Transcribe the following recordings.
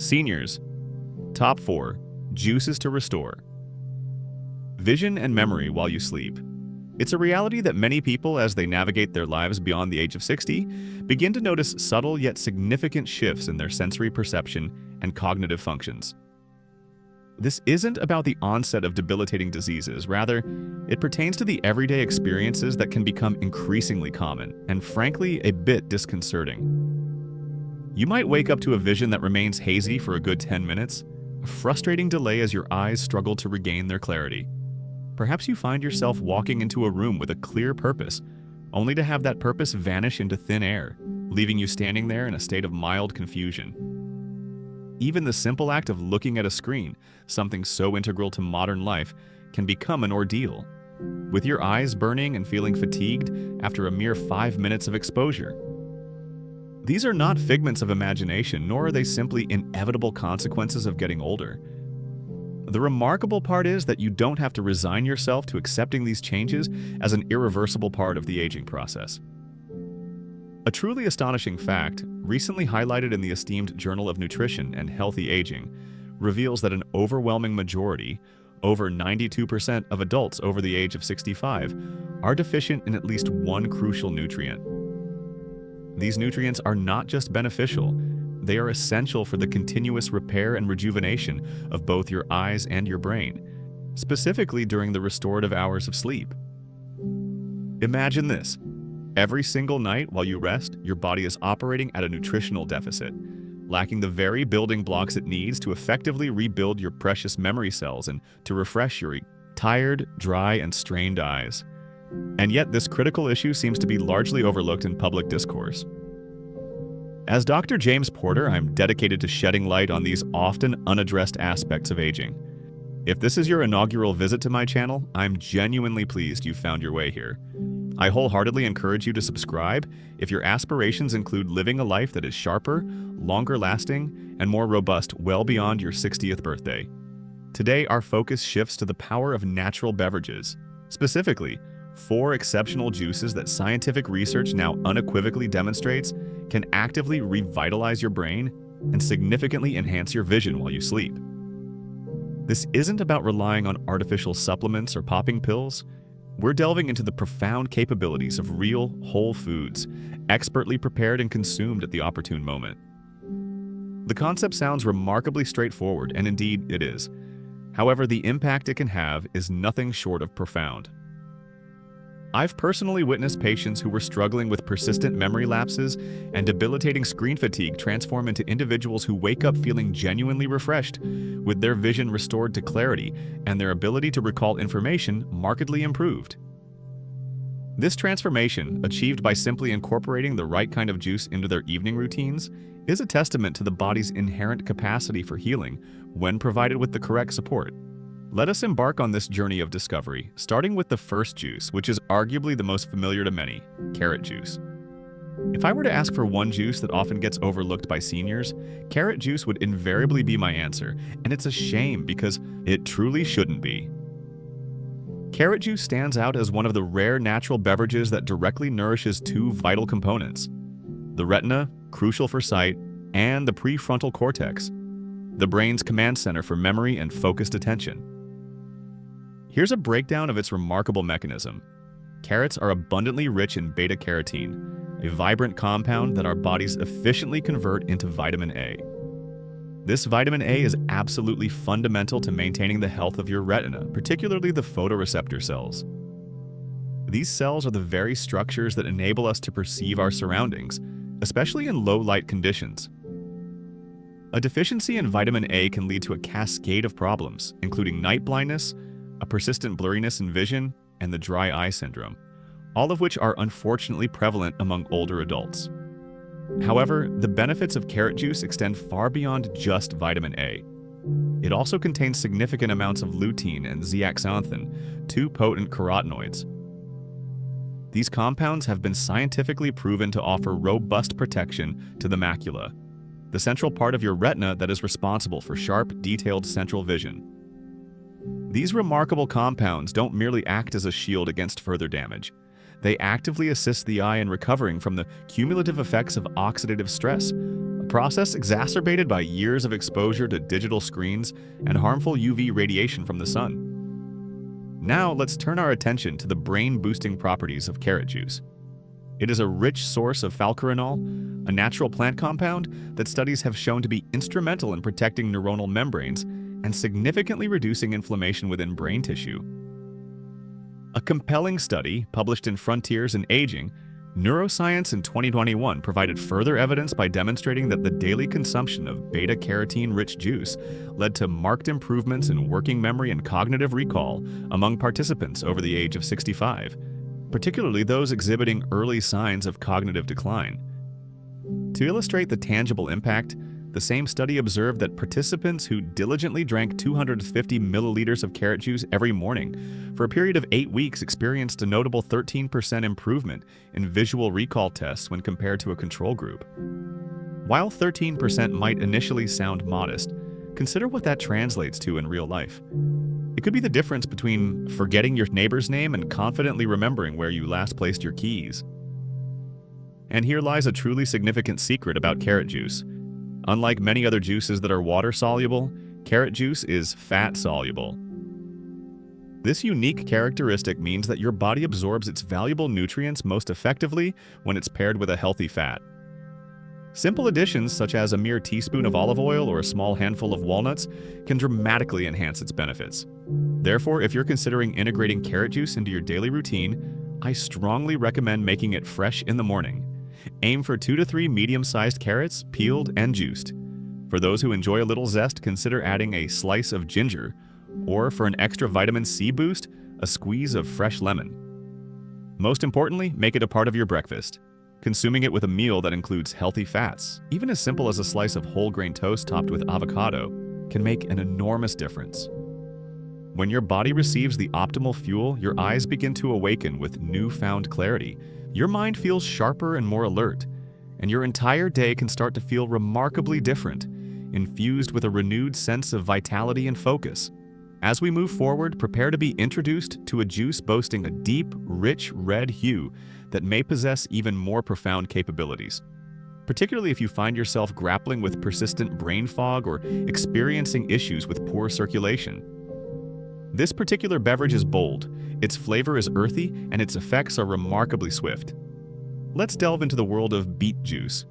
Seniors. Top 4. Juices to restore. Vision and memory while you sleep. It's a reality that many people, as they navigate their lives beyond the age of 60, begin to notice subtle yet significant shifts in their sensory perception and cognitive functions. This isn't about the onset of debilitating diseases. Rather, it pertains to the everyday experiences that can become increasingly common and, frankly, a bit disconcerting. You might wake up to a vision that remains hazy for a good 10 minutes, a frustrating delay as your eyes struggle to regain their clarity. Perhaps you find yourself walking into a room with a clear purpose, only to have that purpose vanish into thin air, leaving you standing there in a state of mild confusion. Even the simple act of looking at a screen, something so integral to modern life, can become an ordeal, with your eyes burning and feeling fatigued after a mere 5 minutes of exposure. These are not figments of imagination, nor are they simply inevitable consequences of getting older. The remarkable part is that you don't have to resign yourself to accepting these changes as an irreversible part of the aging process. A truly astonishing fact, recently highlighted in the esteemed Journal of Nutrition and Healthy Aging, reveals that an overwhelming majority, over 92% of adults over the age of 65, are deficient in at least one crucial nutrient. These nutrients are not just beneficial, they are essential for the continuous repair and rejuvenation of both your eyes and your brain, specifically during the restorative hours of sleep. Imagine this. Every single night while you rest, your body is operating at a nutritional deficit, lacking the very building blocks it needs to effectively rebuild your precious memory cells and to refresh your tired, dry, and strained eyes. And yet this critical issue seems to be largely overlooked in public discourse. As Dr. James Porter, I'm dedicated to shedding light on these often unaddressed aspects of aging. If this is your inaugural visit to my channel, I'm genuinely pleased you found your way here. I wholeheartedly encourage you to subscribe if your aspirations include living a life that is sharper, longer lasting, and more robust well beyond your 60th birthday. Today, our focus shifts to the power of natural beverages, specifically 4 exceptional juices that scientific research now unequivocally demonstrates can actively revitalize your brain and significantly enhance your vision while you sleep. This isn't about relying on artificial supplements or popping pills. We're delving into the profound capabilities of real, whole foods, expertly prepared and consumed at the opportune moment. The concept sounds remarkably straightforward, and indeed it is. However, the impact it can have is nothing short of profound. I've personally witnessed patients who were struggling with persistent memory lapses and debilitating screen fatigue transform into individuals who wake up feeling genuinely refreshed, with their vision restored to clarity and their ability to recall information markedly improved. This transformation, achieved by simply incorporating the right kind of juice into their evening routines, is a testament to the body's inherent capacity for healing when provided with the correct support. Let us embark on this journey of discovery, starting with the first juice, which is arguably the most familiar to many, carrot juice. If I were to ask for one juice that often gets overlooked by seniors, carrot juice would invariably be my answer, and it's a shame because it truly shouldn't be. Carrot juice stands out as one of the rare natural beverages that directly nourishes 2 vital components: the retina, crucial for sight, and the prefrontal cortex, the brain's command center for memory and focused attention. Here's a breakdown of its remarkable mechanism. Carrots are abundantly rich in beta-carotene, a vibrant compound that our bodies efficiently convert into vitamin A. This vitamin A is absolutely fundamental to maintaining the health of your retina, particularly the photoreceptor cells. These cells are the very structures that enable us to perceive our surroundings, especially in low-light conditions. A deficiency in vitamin A can lead to a cascade of problems, including night blindness, a persistent blurriness in vision, and the dry eye syndrome, all of which are unfortunately prevalent among older adults. However, the benefits of carrot juice extend far beyond just vitamin A. It also contains significant amounts of lutein and zeaxanthin, 2 potent carotenoids. These compounds have been scientifically proven to offer robust protection to the macula, the central part of your retina that is responsible for sharp, detailed central vision. These remarkable compounds don't merely act as a shield against further damage. They actively assist the eye in recovering from the cumulative effects of oxidative stress, a process exacerbated by years of exposure to digital screens and harmful UV radiation from the sun. Now let's turn our attention to the brain-boosting properties of carrot juice. It is a rich source of falcarinol, a natural plant compound that studies have shown to be instrumental in protecting neuronal membranes and significantly reducing inflammation within brain tissue. A compelling study published in Frontiers in Aging, Neuroscience in 2021 provided further evidence by demonstrating that the daily consumption of beta-carotene-rich juice led to marked improvements in working memory and cognitive recall among participants over the age of 65, particularly those exhibiting early signs of cognitive decline. To illustrate the tangible impact, the same study observed that participants who diligently drank 250 milliliters of carrot juice every morning for a period of 8 weeks experienced a notable 13% improvement in visual recall tests when compared to a control group. While 13% might initially sound modest, consider what that translates to in real life. It could be the difference between forgetting your neighbor's name and confidently remembering where you last placed your keys. And here lies a truly significant secret about carrot juice. Unlike many other juices that are water-soluble, carrot juice is fat-soluble. This unique characteristic means that your body absorbs its valuable nutrients most effectively when it's paired with a healthy fat. Simple additions such as a mere teaspoon of olive oil or a small handful of walnuts can dramatically enhance its benefits. Therefore, if you're considering integrating carrot juice into your daily routine, I strongly recommend making it fresh in the morning. Aim for 2 to 3 medium-sized carrots, peeled and juiced. For those who enjoy a little zest, consider adding a slice of ginger, or for an extra vitamin C boost, a squeeze of fresh lemon. Most importantly, make it a part of your breakfast. Consuming it with a meal that includes healthy fats, even as simple as a slice of whole grain toast topped with avocado, can make an enormous difference. When your body receives the optimal fuel, your eyes begin to awaken with newfound clarity. Your mind feels sharper and more alert, and your entire day can start to feel remarkably different, infused with a renewed sense of vitality and focus. As we move forward, prepare to be introduced to a juice boasting a deep, rich red hue that may possess even more profound capabilities. Particularly if you find yourself grappling with persistent brain fog or experiencing issues with poor circulation. This particular beverage is bold, its flavor is earthy, and its effects are remarkably swift. Let's delve into the world of beet juice.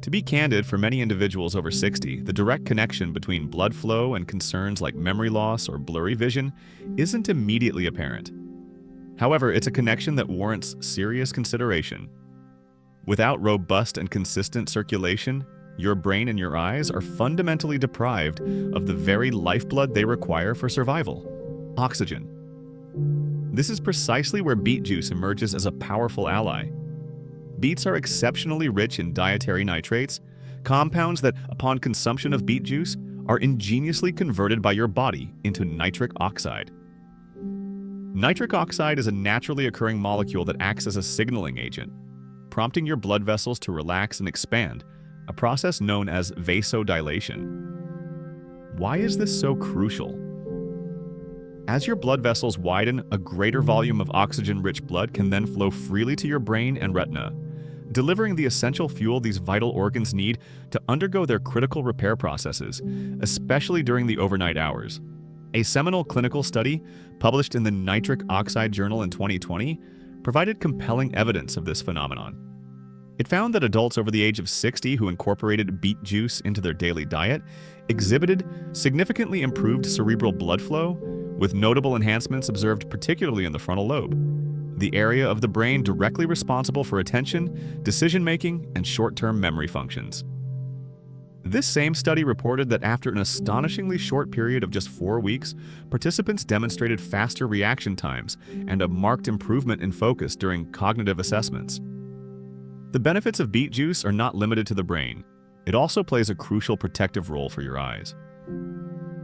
To be candid, for many individuals over 60, the direct connection between blood flow and concerns like memory loss or blurry vision isn't immediately apparent. However, it's a connection that warrants serious consideration. Without robust and consistent circulation, your brain and your eyes are fundamentally deprived of the very lifeblood they require for survival: oxygen. This is precisely where beet juice emerges as a powerful ally. Beets are exceptionally rich in dietary nitrates, compounds that, upon consumption of beet juice, are ingeniously converted by your body into nitric oxide. Nitric oxide is a naturally occurring molecule that acts as a signaling agent, prompting your blood vessels to relax and expand, a process known as vasodilation. Why is this so crucial? As your blood vessels widen, a greater volume of oxygen-rich blood can then flow freely to your brain and retina, delivering the essential fuel these vital organs need to undergo their critical repair processes, especially during the overnight hours. A seminal clinical study, published in the Nitric Oxide Journal in 2020, provided compelling evidence of this phenomenon. It found that adults over the age of 60 who incorporated beet juice into their daily diet exhibited significantly improved cerebral blood flow, with notable enhancements observed particularly in the frontal lobe, the area of the brain directly responsible for attention, decision-making, and short-term memory functions. This same study reported that after an astonishingly short period of just 4 weeks, participants demonstrated faster reaction times and a marked improvement in focus during cognitive assessments. The benefits of beet juice are not limited to the brain. It also plays a crucial protective role for your eyes.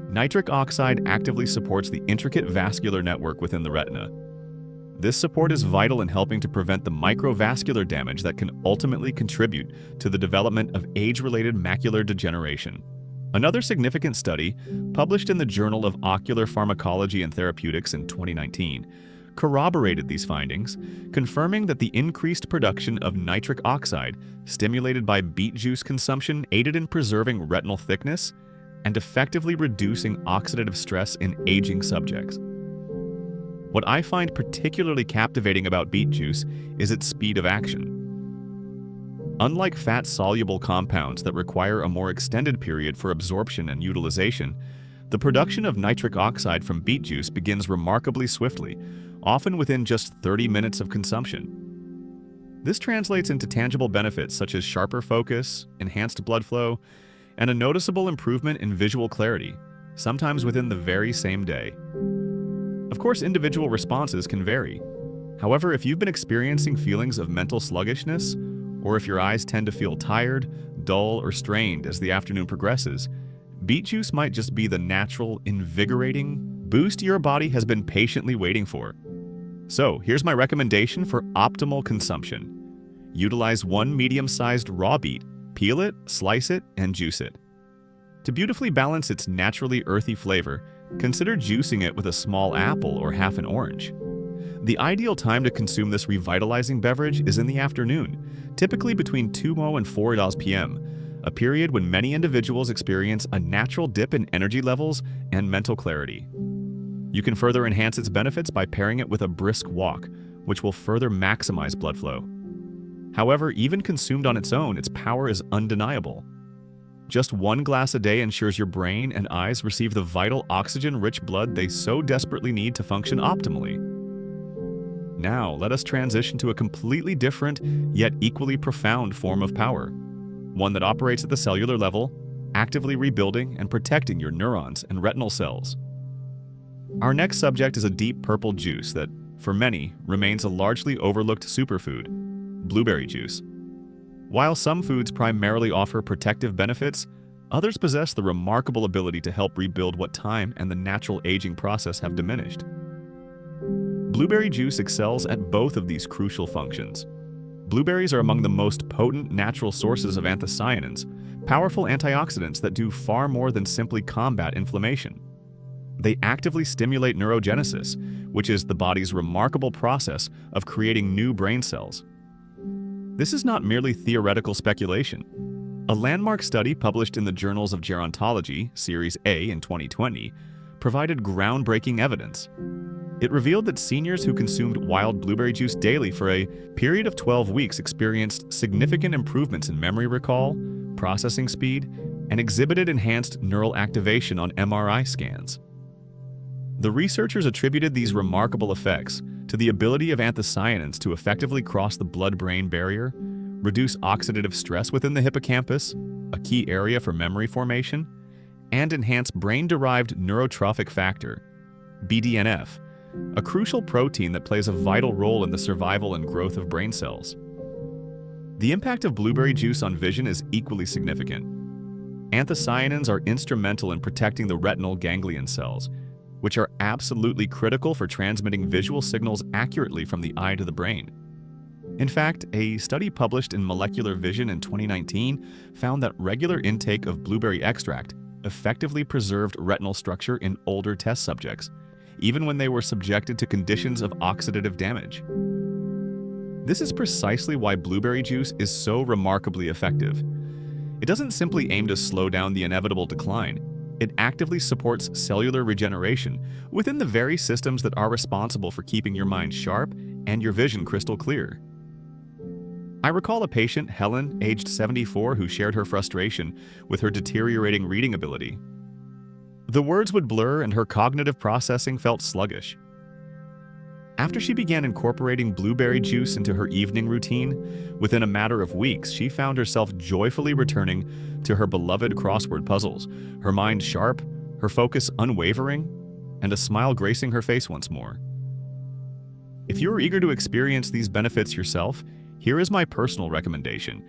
Nitric oxide actively supports the intricate vascular network within the retina. This support is vital in helping to prevent the microvascular damage that can ultimately contribute to the development of age-related macular degeneration. Another significant study, published in the Journal of Ocular Pharmacology and Therapeutics in 2019, corroborated these findings, confirming that the increased production of nitric oxide stimulated by beet juice consumption aided in preserving retinal thickness and effectively reducing oxidative stress in aging subjects. What I find particularly captivating about beet juice is its speed of action. Unlike fat-soluble compounds that require a more extended period for absorption and utilization, the production of nitric oxide from beet juice begins remarkably swiftly, often within just 30 minutes of consumption. This translates into tangible benefits such as sharper focus, enhanced blood flow, and a noticeable improvement in visual clarity, sometimes within the very same day. Of course, individual responses can vary. However, if you've been experiencing feelings of mental sluggishness, or if your eyes tend to feel tired, dull, or strained as the afternoon progresses, beet juice might just be the natural, invigorating boost your body has been patiently waiting for. So, here's my recommendation for optimal consumption. Utilize one medium-sized raw beet, peel it, slice it, and juice it. To beautifully balance its naturally earthy flavor, consider juicing it with a small apple or half an orange. The ideal time to consume this revitalizing beverage is in the afternoon, typically between 2 and 4 p.m., a period when many individuals experience a natural dip in energy levels and mental clarity. You can further enhance its benefits by pairing it with a brisk walk, which will further maximize blood flow. However, even consumed on its own, its power is undeniable. Just 1 glass a day ensures your brain and eyes receive the vital oxygen-rich blood they so desperately need to function optimally. Now, let us transition to a completely different, yet equally profound form of power, one that operates at the cellular level, actively rebuilding and protecting your neurons and retinal cells. Our next subject is a deep purple juice that, for many, remains a largely overlooked superfood: blueberry juice. While some foods primarily offer protective benefits, others possess the remarkable ability to help rebuild what time and the natural aging process have diminished. Blueberry juice excels at both of these crucial functions. Blueberries are among the most potent natural sources of anthocyanins, powerful antioxidants that do far more than simply combat inflammation. They actively stimulate neurogenesis, which is the body's remarkable process of creating new brain cells. This is not merely theoretical speculation. A landmark study published in the Journals of Gerontology, Series A in 2020, provided groundbreaking evidence. It revealed that seniors who consumed wild blueberry juice daily for a period of 12 weeks experienced significant improvements in memory recall, processing speed, and exhibited enhanced neural activation on MRI scans. The researchers attributed these remarkable effects to the ability of anthocyanins to effectively cross the blood-brain barrier, reduce oxidative stress within the hippocampus, a key area for memory formation, and enhance brain-derived neurotrophic factor, BDNF, a crucial protein that plays a vital role in the survival and growth of brain cells. The impact of blueberry juice on vision is equally significant. Anthocyanins are instrumental in protecting the retinal ganglion cells, which are absolutely critical for transmitting visual signals accurately from the eye to the brain. In fact, a study published in Molecular Vision in 2019 found that regular intake of blueberry extract effectively preserved retinal structure in older test subjects, even when they were subjected to conditions of oxidative damage. This is precisely why blueberry juice is so remarkably effective. It doesn't simply aim to slow down the inevitable decline. It actively supports cellular regeneration within the very systems that are responsible for keeping your mind sharp and your vision crystal clear. I recall a patient, Helen, aged 74, who shared her frustration with her deteriorating reading ability. The words would blur and her cognitive processing felt sluggish. After she began incorporating blueberry juice into her evening routine, within a matter of weeks, she found herself joyfully returning to her beloved crossword puzzles, her mind sharp, her focus unwavering, and a smile gracing her face once more. If you are eager to experience these benefits yourself, here is my personal recommendation.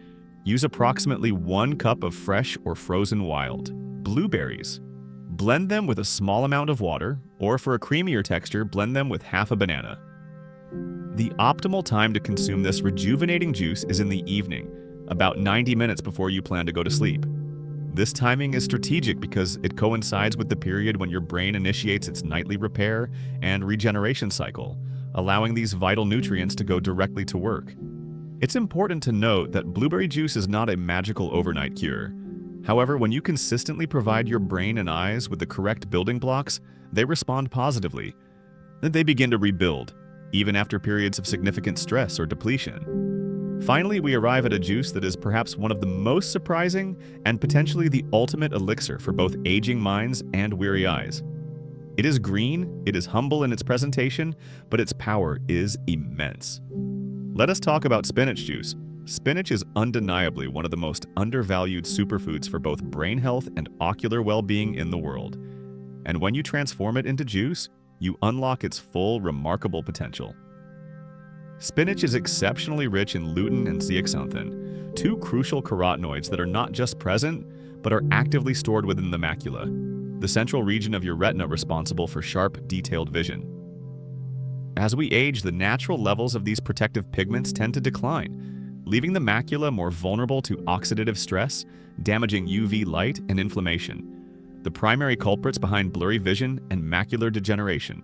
Use approximately 1 cup of fresh or frozen wild blueberries. Blend them with a small amount of water, or for a creamier texture, blend them with half a banana. The optimal time to consume this rejuvenating juice is in the evening, about 90 minutes before you plan to go to sleep. This timing is strategic because it coincides with the period when your brain initiates its nightly repair and regeneration cycle, allowing these vital nutrients to go directly to work. It's important to note that blueberry juice is not a magical overnight cure. However, when you consistently provide your brain and eyes with the correct building blocks, they respond positively. Then they begin to rebuild, even after periods of significant stress or depletion. Finally, we arrive at a juice that is perhaps one of the most surprising and potentially the ultimate elixir for both aging minds and weary eyes. It is green, it is humble in its presentation, but its power is immense. Let us talk about spinach juice. Spinach is undeniably one of the most undervalued superfoods for both brain health and ocular well-being in the world. And when you transform it into juice, you unlock its full, remarkable potential. Spinach is exceptionally rich in lutein and zeaxanthin, two crucial carotenoids that are not just present, but are actively stored within the macula, the central region of your retina responsible for sharp, detailed vision. As we age, the natural levels of these protective pigments tend to decline, leaving the macula more vulnerable to oxidative stress, damaging UV light and inflammation, the primary culprits behind blurry vision and macular degeneration.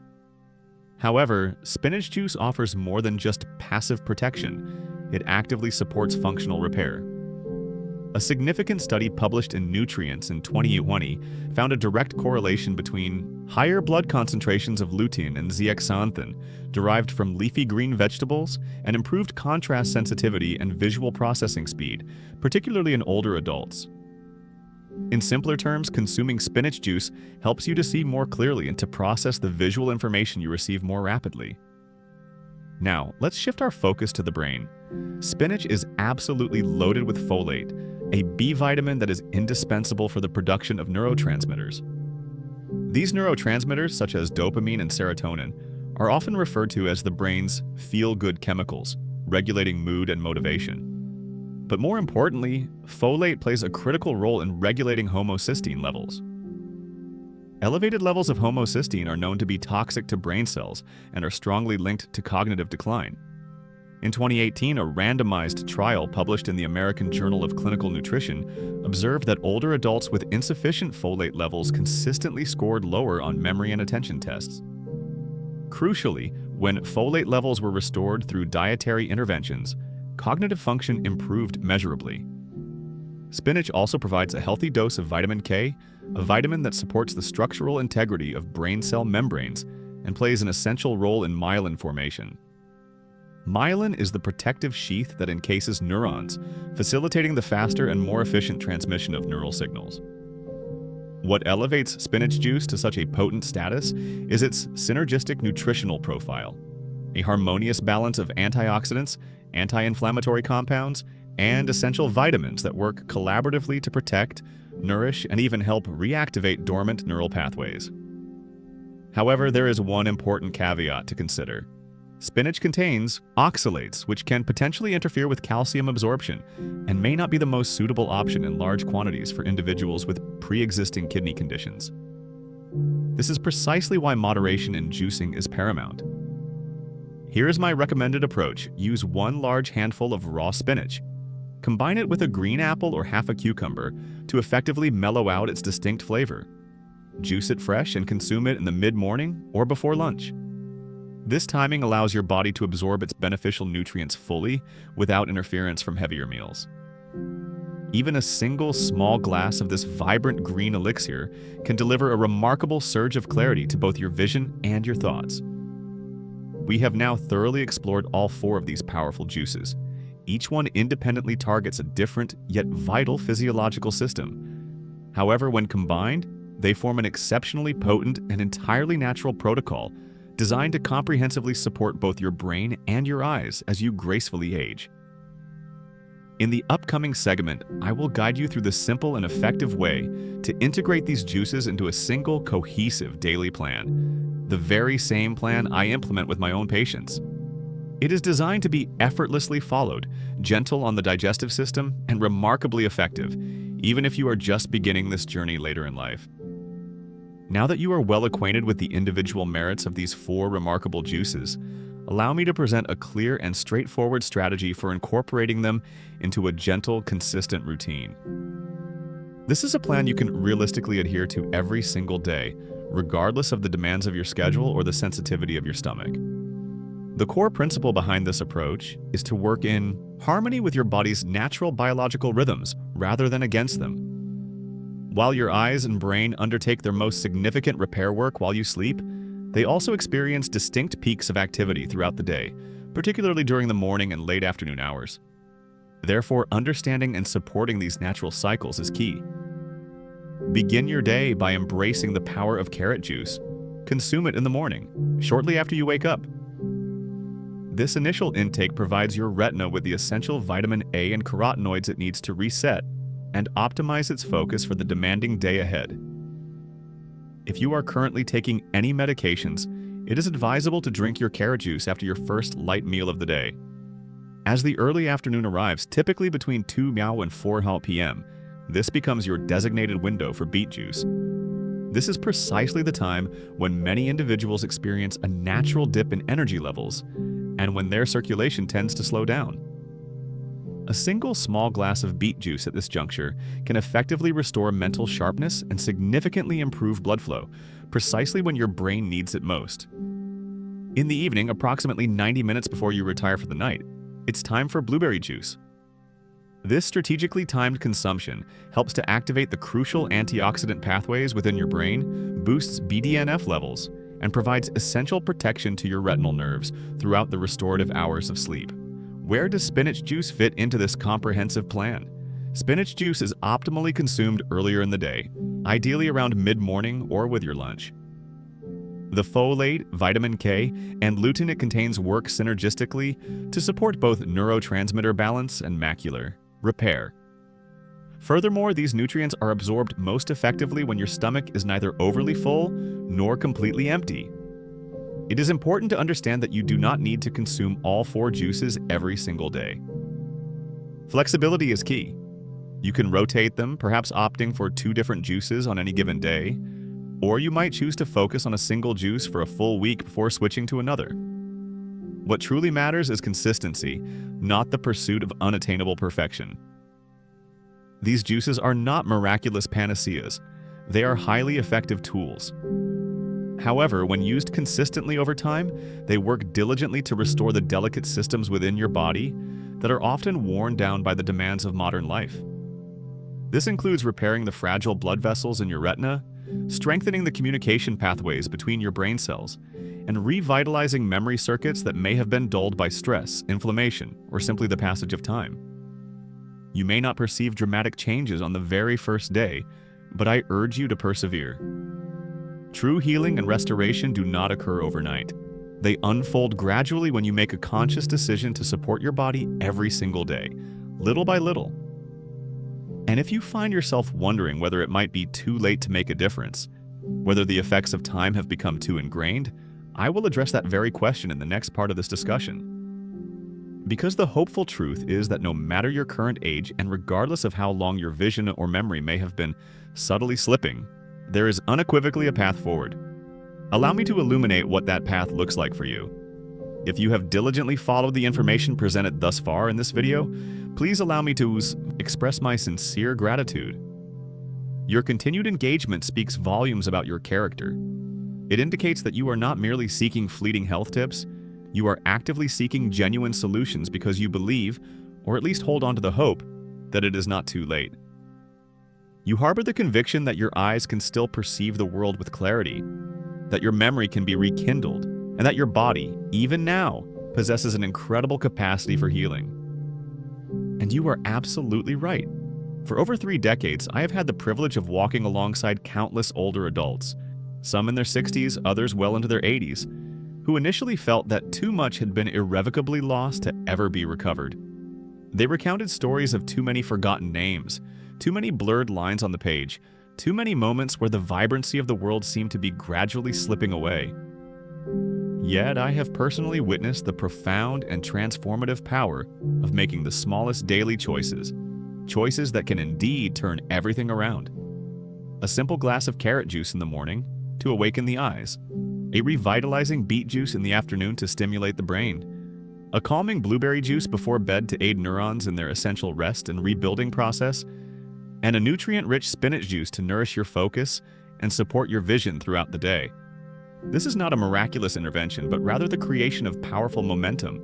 However, spinach juice offers more than just passive protection. It actively supports functional repair. A significant study published in Nutrients in 2020 found a direct correlation between higher blood concentrations of lutein and zeaxanthin derived from leafy green vegetables and improved contrast sensitivity and visual processing speed, particularly in older adults. In simpler terms, consuming spinach juice helps you to see more clearly and to process the visual information you receive more rapidly. Now, let's shift our focus to the brain. Spinach is absolutely loaded with folate, a B vitamin that is indispensable for the production of neurotransmitters. These neurotransmitters, such as dopamine and serotonin, are often referred to as the brain's feel-good chemicals, regulating mood and motivation. But more importantly, folate plays a critical role in regulating homocysteine levels. Elevated levels of homocysteine are known to be toxic to brain cells and are strongly linked to cognitive decline. In 2018, a randomized trial published in the American Journal of Clinical Nutrition observed that older adults with insufficient folate levels consistently scored lower on memory and attention tests. Crucially, when folate levels were restored through dietary interventions, cognitive function improved measurably. Spinach also provides a healthy dose of vitamin K, a vitamin that supports the structural integrity of brain cell membranes and plays an essential role in myelin formation. Myelin is the protective sheath that encases neurons, facilitating the faster and more efficient transmission of neural signals. What elevates spinach juice to such a potent status is its synergistic nutritional profile, a harmonious balance of antioxidants, anti-inflammatory compounds, and essential vitamins that work collaboratively to protect, nourish, and even help reactivate dormant neural pathways. However, there is one important caveat to consider. Spinach contains oxalates, which can potentially interfere with calcium absorption and may not be the most suitable option in large quantities for individuals with pre-existing kidney conditions. This is precisely why moderation in juicing is paramount. Here is my recommended approach. Use 1 large handful of raw spinach. Combine it with a green apple or half a cucumber to effectively mellow out its distinct flavor. Juice it fresh and consume it in the mid-morning or before lunch. This timing allows your body to absorb its beneficial nutrients fully without interference from heavier meals. Even a single small glass of this vibrant green elixir can deliver a remarkable surge of clarity to both your vision and your thoughts. We have now thoroughly explored all 4 of these powerful juices. Each one independently targets a different yet vital physiological system. However, when combined, they form an exceptionally potent and entirely natural protocol designed to comprehensively support both your brain and your eyes as you gracefully age. In the upcoming segment, I will guide you through the simple and effective way to integrate these juices into a single cohesive daily plan, the very same plan I implement with my own patients. It is designed to be effortlessly followed, gentle on the digestive system, and remarkably effective, even if you are just beginning this journey later in life. Now that you are well acquainted with the individual merits of these 4 remarkable juices, allow me to present a clear and straightforward strategy for incorporating them into a gentle, consistent routine. This is a plan you can realistically adhere to every single day, regardless of the demands of your schedule or the sensitivity of your stomach. The core principle behind this approach is to work in harmony with your body's natural biological rhythms rather than against them. While your eyes and brain undertake their most significant repair work while you sleep, they also experience distinct peaks of activity throughout the day, particularly during the morning and late afternoon hours. Therefore, understanding and supporting these natural cycles is key. Begin your day by embracing the power of carrot juice. Consume it in the morning, shortly after you wake up. This initial intake provides your retina with the essential vitamin A and carotenoids it needs to reset and optimize its focus for the demanding day ahead. If you are currently taking any medications, it is advisable to drink your carrot juice after your first light meal of the day. As the early afternoon arrives, typically between 2 and 4 p.m., this becomes your designated window for beet juice. This is precisely the time when many individuals experience a natural dip in energy levels and when their circulation tends to slow down. A single small glass of beet juice at this juncture can effectively restore mental sharpness and significantly improve blood flow, precisely when your brain needs it most. In the evening, approximately 90 minutes before you retire for the night, it's time for blueberry juice. This strategically timed consumption helps to activate the crucial antioxidant pathways within your brain, boosts BDNF levels, and provides essential protection to your retinal nerves throughout the restorative hours of sleep. Where does spinach juice fit into this comprehensive plan? Spinach juice is optimally consumed earlier in the day, ideally around mid-morning or with your lunch. The folate, vitamin K, and lutein it contains work synergistically to support both neurotransmitter balance and macular repair. Furthermore, these nutrients are absorbed most effectively when your stomach is neither overly full nor completely empty. It is important to understand that you do not need to consume all 4 juices every single day. Flexibility is key. You can rotate them, perhaps opting for 2 different juices on any given day, or you might choose to focus on a single juice for a full week before switching to another. What truly matters is consistency, not the pursuit of unattainable perfection. These juices are not miraculous panaceas. They are highly effective tools. However, when used consistently over time, they work diligently to restore the delicate systems within your body that are often worn down by the demands of modern life. This includes repairing the fragile blood vessels in your retina, strengthening the communication pathways between your brain cells, and revitalizing memory circuits that may have been dulled by stress, inflammation, or simply the passage of time. You may not perceive dramatic changes on the very first day, but I urge you to persevere. True healing and restoration do not occur overnight. They unfold gradually when you make a conscious decision to support your body every single day, little by little. And if you find yourself wondering whether it might be too late to make a difference, whether the effects of time have become too ingrained, I will address that very question in the next part of this discussion. Because the hopeful truth is that no matter your current age and regardless of how long your vision or memory may have been subtly slipping, there is unequivocally a path forward. Allow me to illuminate what that path looks like for you. If you have diligently followed the information presented thus far in this video, please allow me to express my sincere gratitude. Your continued engagement speaks volumes about your character. It indicates that you are not merely seeking fleeting health tips, you are actively seeking genuine solutions because you believe, or at least hold on to the hope, that it is not too late. You harbor the conviction that your eyes can still perceive the world with clarity, that your memory can be rekindled, and that your body, even now, possesses an incredible capacity for healing. And you are absolutely right. For over 3 decades, I have had the privilege of walking alongside countless older adults, some in their 60s, others well into their 80s, who initially felt that too much had been irrevocably lost to ever be recovered. They recounted stories of too many forgotten names, too many blurred lines on the page, too many moments where the vibrancy of the world seemed to be gradually slipping away. Yet I have personally witnessed the profound and transformative power of making the smallest daily choices, choices that can indeed turn everything around. A simple glass of carrot juice in the morning to awaken the eyes, a revitalizing beet juice in the afternoon to stimulate the brain, a calming blueberry juice before bed to aid neurons in their essential rest and rebuilding process, and a nutrient-rich spinach juice to nourish your focus and support your vision throughout the day. This is not a miraculous intervention, but rather the creation of powerful momentum.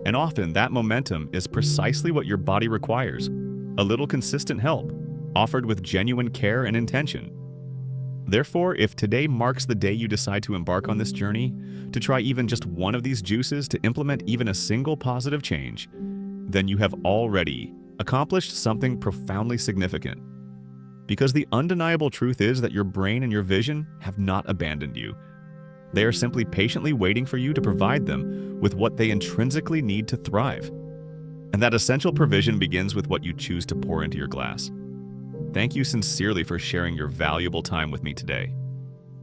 And often that momentum is precisely what your body requires: a little consistent help, offered with genuine care and intention. Therefore, if today marks the day you decide to embark on this journey, to try even just one of these juices to implement even a single positive change, then you have already accomplished something profoundly significant. Because the undeniable truth is that your brain and your vision have not abandoned you. They are simply patiently waiting for you to provide them with what they intrinsically need to thrive. And that essential provision begins with what you choose to pour into your glass. Thank you sincerely for sharing your valuable time with me today.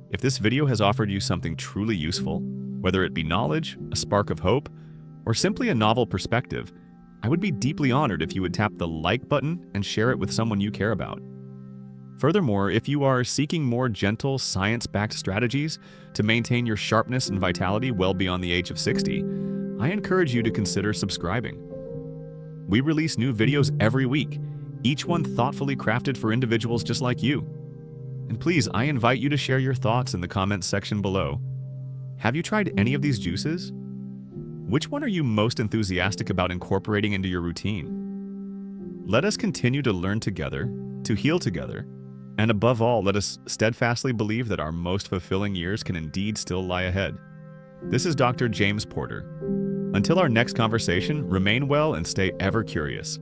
If this video has offered you something truly useful, whether it be knowledge, a spark of hope, or simply a novel perspective, I would be deeply honored if you would tap the like button and share it with someone you care about. Furthermore, if you are seeking more gentle, science-backed strategies to maintain your sharpness and vitality well beyond the age of 60, I encourage you to consider subscribing. We release new videos every week, each one thoughtfully crafted for individuals just like you. And please, I invite you to share your thoughts in the comments section below. Have you tried any of these juices? Which one are you most enthusiastic about incorporating into your routine? Let us continue to learn together, to heal together, and above all, let us steadfastly believe that our most fulfilling years can indeed still lie ahead. This is Dr. James Porter. Until our next conversation, remain well and stay ever curious.